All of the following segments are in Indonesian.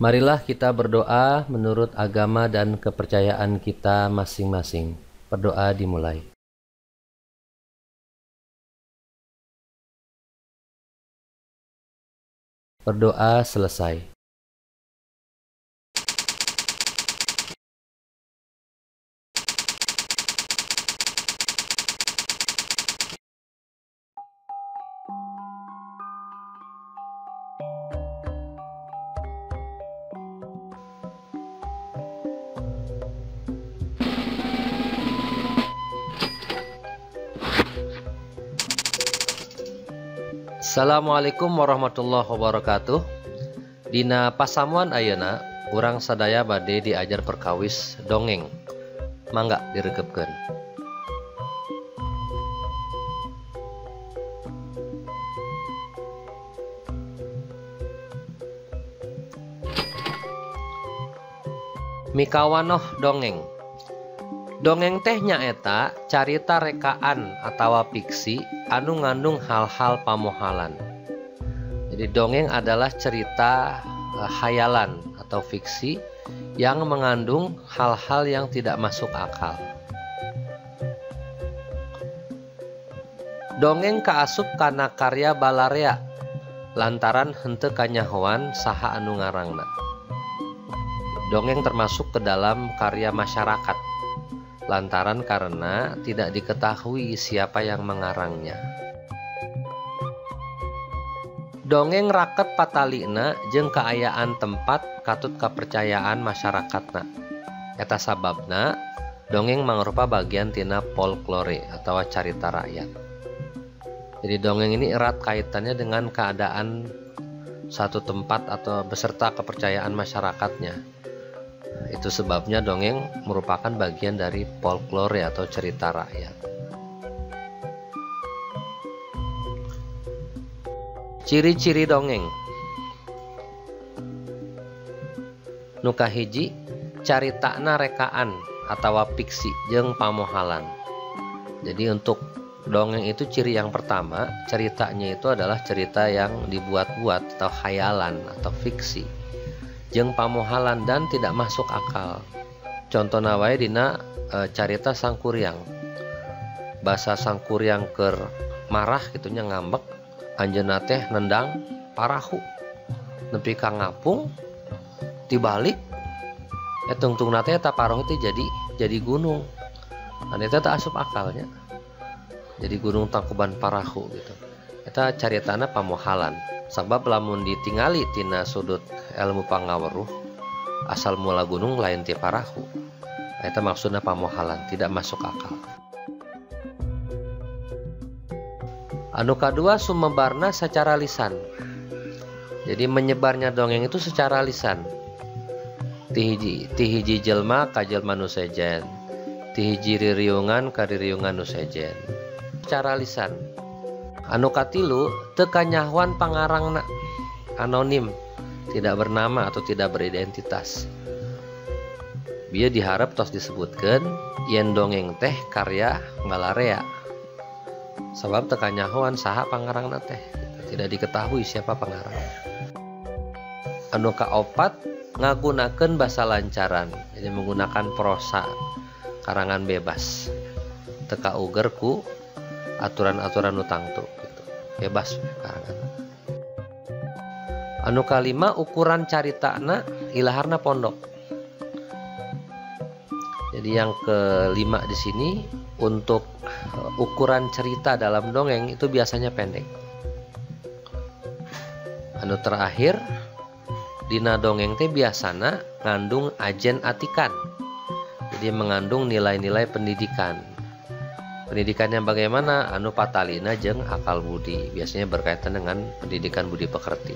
Marilah kita berdoa menurut agama dan kepercayaan kita masing-masing. Berdoa dimulai. Berdoa selesai. Assalamualaikum warahmatullahi wabarakatuh. Dina pasamuan ayeuna urang sadaya bade diajar perkawis dongeng. Mangga diregepkeun. Mikawanoh dongeng. Dongeng teh nyaeta carita rekaan atawa fiksi anu ngandung hal-hal pamohalan. Jadi dongeng adalah cerita hayalan atau fiksi yang mengandung hal-hal yang tidak masuk akal. Dongeng kaasup kana karya Balarea lantaran henteu kanyahoan saha anu ngarangna. Dongeng termasuk ke dalam karya masyarakat lantaran karena tidak diketahui siapa yang mengarangnya. Dongeng raket patalina jeung kaayaan tempat katut kapercayaan masyarakatna. Eta sababna dongeng mangrupa bagian tina folklore atau carita rakyat. Jadi dongeng ini erat kaitannya dengan keadaan satu tempat atau beserta kepercayaan masyarakatnya. Itu sebabnya dongeng merupakan bagian dari folklore atau cerita rakyat. Ciri-ciri dongeng. Nu kahiji, caritana rekaan atawa fiksi jeung pamohalan. Jadi untuk dongeng itu ciri yang pertama, ceritanya itu adalah cerita yang dibuat-buat atau khayalan atau fiksi. Jeung pamohalan dan tidak masuk akal. Contohna wae dina carita Sangkuriang. Basa Sangkuriang keur marah gitunya ngambek, anjeunna teh nendang parahu nepi ka ngapung, tibalik tungtungna teh eta parahu teh jadi gunung. Anu eta teh asup akalnya. Jadi gunung Tangkuban Parahu gitu. Eta caritana pamohalan. Sabab lamun ditingali tina sudut ilmu pangaweruh, asal mula gunung lain ti parahu. Eta maksudna pamohalan, tidak masuk akal. Anu kadua sumebarna secara lisan. Jadi menyebarnya dongeng itu secara lisan. Ti hiji jelma ka jelma nu sejen. Ti hiji ririungan ka ririungan nu sejen. Secara lisan. Anu katilu teu kanyahoan pangarangna, anonim, tidak bernama atau tidak beridentitas. Bieu diharap tos disebutkeun yen dongeng teh karya Balarea. Sabab teu kanyahoan saha pangarangna teh, tidak diketahui siapa pengarangnya. Anu kaopat ngagunakeun basa lancaran, jadi menggunakan prosa karangan bebas. Teu kauger ku aturan-aturan nu tangtu gitu. Bebas karangan. Anu kalima ukuran caritana ilaharna pondok. Jadi yang kelima di sini untuk ukuran cerita dalam dongeng itu biasanya pendek. Anu terakhir dina dongeng teh biasana ngandung ajen atikan. Jadi mengandung nilai-nilai pendidikan. Pendidikan yang bagaimana? Anu patalina jeung akal budi. Biasanya berkaitan dengan pendidikan budi pekerti.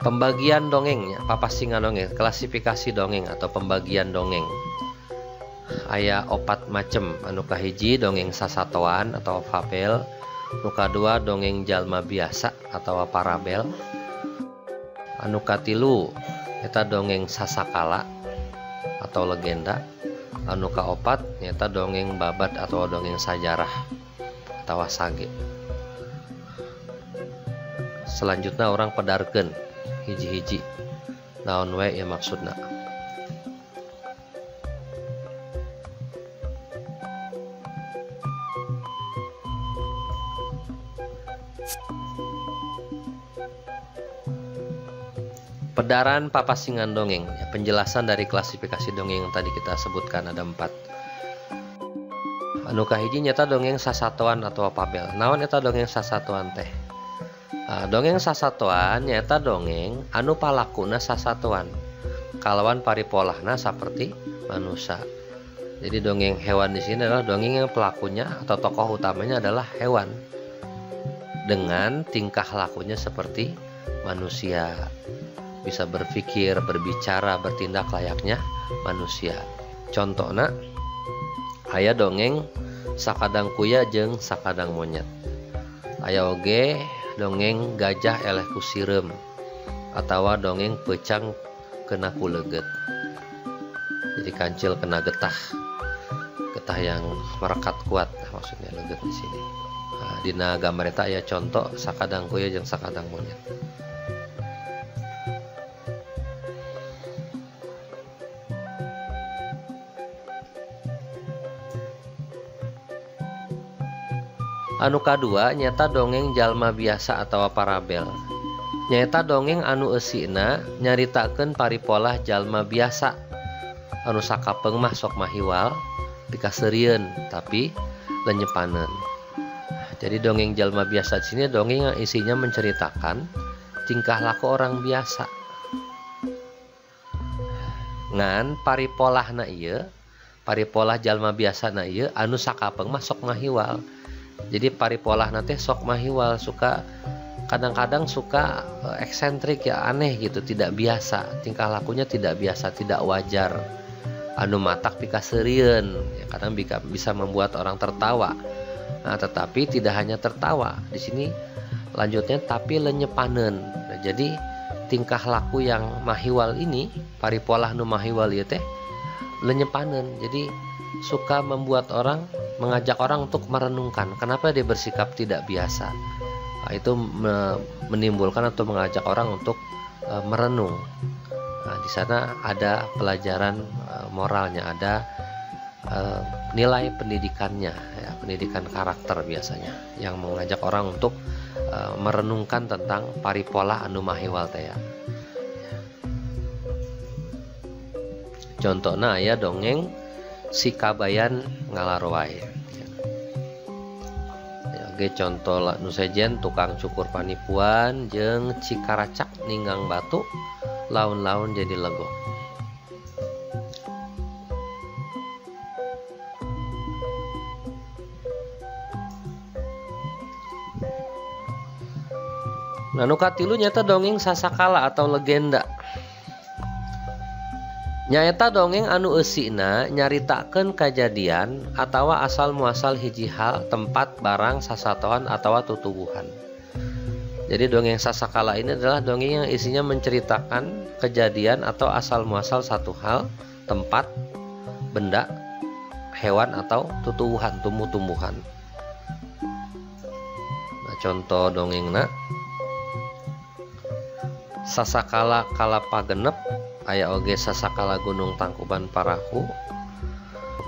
Pembagian dongengnya, papasingan dongeng, klasifikasi dongeng atau pembagian dongeng. Aya opat macem. Anu kahiji dongeng sasatoan atau fabel, anu kadua dongeng jalma biasa atau parabel, anu katilu eta dongeng sasakala, atau legenda. Anu kaopat nyata dongeng babat atau dongeng sajarah atau sage. Selanjutnya orang pedarkeun hiji-hiji naon we ya maksudna. Pedaran papasingan dongeng, ya, penjelasan dari klasifikasi dongeng yang tadi kita sebutkan ada 4. Anu kahiji nyata dongeng sasatoan atau apabel. Naon eta dongeng sasatoan teh? Dongeng sasatoan nyata dongeng anu palakuna sasatoan kalawan paripolahna seperti manusia. Jadi dongeng hewan di sini adalah dongeng yang pelakunya atau tokoh utamanya adalah hewan dengan tingkah lakunya seperti manusia. Bisa berpikir, berbicara, bertindak layaknya manusia. Contohnya aya dongeng sakadang kuya jeung sakadang monyet. Aya oge dongeng gajah eleh ku sirem atawa dongeng pecang kena kuleget. Jadi kancil kena getah. Getah yang merekat kuat maksudnya leget di sini. Dina gambar eta aya contoh sakadang kuya jeung sakadang monyet. Anu kadua nyata dongeng jalma biasa atau parabel. Nyata dongeng anu eusina nyaritakeun paripolah jalma biasa anu sakapeung mah sok mahiwal dikaseurieun tapi lenyepaneun. Jadi dongeng jalma biasa di sini dongeng yang isinya menceritakan tingkah laku orang biasa. Ngan paripolahna ieu, paripolah jalma biasana ieu anu sakapeung mah sok mahiwal. Jadi paripolah nanti sok mahiwal, suka kadang-kadang suka eksentrik ya, aneh gitu, tidak biasa, tingkah lakunya tidak biasa, tidak wajar. Anu matak pikaseurieun, ya kadang bisa membuat orang tertawa. Nah, tetapi tidak hanya tertawa di sini lanjutnya tapi lenyepaneun. Nah, jadi tingkah laku yang mahiwal ini, paripolah nu mahiwal ieu teh lenyepaneun. Jadi suka membuat orang, mengajak orang untuk merenungkan kenapa dia bersikap tidak biasa. Nah, itu menimbulkan atau mengajak orang untuk merenung. Nah, di sana ada pelajaran moralnya, ada nilai pendidikannya, ya, pendidikan karakter biasanya yang mengajak orang untuk merenungkan tentang paripolah anu mahiwal teh ya. Contohnya aya dongeng si kabayan ngalaroai. Ya, oke contoh nu sejen tukang cukur panipuan jeung cikaracak ninggang batu laun-laun jadi legok. Nah, nu katilu nyata dongeng sasakala atau legenda. Nyaeta dongeng anu eusina nyaritakeun kajadian atawa asal muasal hiji hal, tempat, barang, sasatoan atawa tutuwuhan. Jadi dongeng sasakala ini adalah dongeng yang isinya menceritakan kejadian atau asal muasal satu hal, tempat, benda, hewan atau tutuwuhan, tumbuh-tumbuhan. Nah, contoh dongengna sasakala kalapa genep, aya oge sasakala gunung Tangkuban Parahu.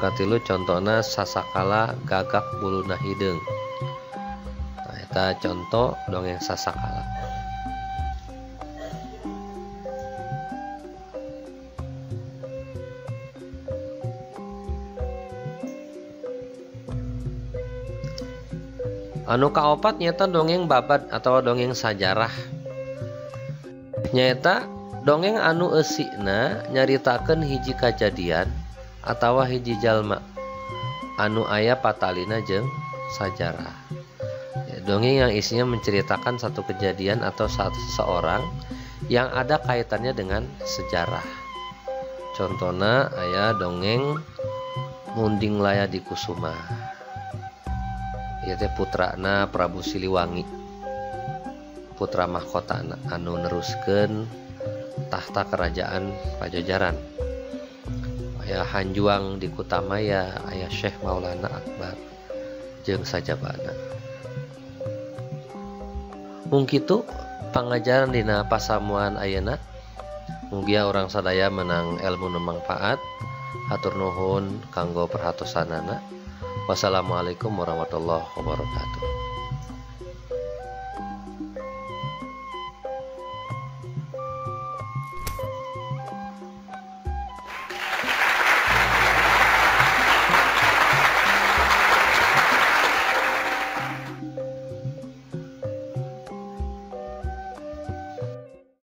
Katilu contohna sasakala gagak buluna hideung. Nah, eta contoh dongeng sasakala. Anu kaopat nyata dongeng babat atau dongeng sajarah. Nyata dongeng anu eusina nyaritakeun hiji kajadian atawa hiji jalma anu aya patalina jeung sajarah. Ya, dongeng yang isinya menceritakan satu kejadian atau seseorang yang ada kaitannya dengan sejarah. Contohnya aya dongeng Munding Layadi Kusuma. Ieu teh putrana Prabu Siliwangi, putra mahkota anu neruskeun tahta kerajaan Pajajaran. aya Hanjuang di Kutamaya, aya Syekh Maulana Akbar jeung sajabana. Mung kitu pangajaran dina pasamuan ayeuna. Mugia orang sadaya menang ilmu nu mangpaat. Hatur nuhun kanggo perhatosanana. Wassalamualaikum warahmatullahi wabarakatuh.